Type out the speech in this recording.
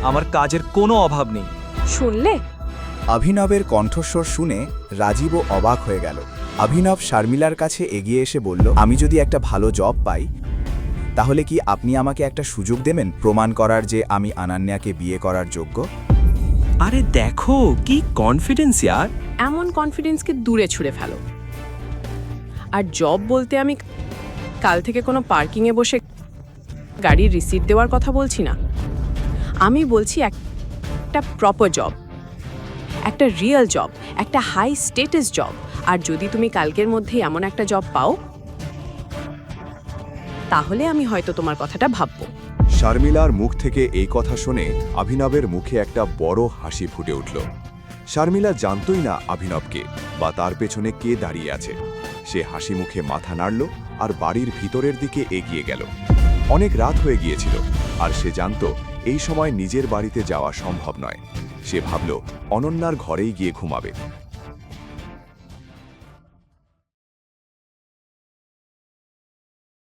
আমার কাজের কোনো অভাব নেই। শুনলে? অভিনবের কণ্ঠস্বর শুনে রাজীবও অবাক হয়ে গেল। অভিনব শার্মিলার কাছে এগিয়ে এসে বলল, আমি যদি একটা ভালো জব পাই তাহলে কি আপনি আমাকে একটা সুযোগ দেবেন প্রমাণ করার যে আমি অনন্যাকে বিয়ে করার যোগ্য? আরে দেখো কি কনফিডেন্স ইয়ার। এমন কনফিডেন্সকে দূরে ছুঁড়ে ফেলো। আর জব বলতে আমি কাল থেকে কোনো পার্কিংয়ে বসে গাড়ির রিসিট দেওয়ার কথা বলছি না। আমি বলছি একটা প্রপার জব, একটা রিয়েল জব, একটা হাই স্টেটাস জব। আর যদি তুমি কালকের মধ্যে এমন একটা জব পাও তাহলে আমি হয়তো তোমার কথাটা ভাববো। শার্মিলার মুখ থেকে এই কথা শুনে অভিনবের মুখে একটা বড় হাসি ফুটে উঠল। শার্মিলা জানতই না অভিনবকে বা তার পেছনে কে দাঁড়িয়ে আছে। সে হাসি মুখে মাথা নাড়ল আর বাড়ির ভিতরের দিকে এগিয়ে গেল। অনেক রাত হয়ে গিয়েছিল আর সে জানত এই সময় নিজের বাড়িতে যাওয়া সম্ভব নয়। সে ভাবল অনন্যার ঘরেই গিয়ে ঘুমাবে।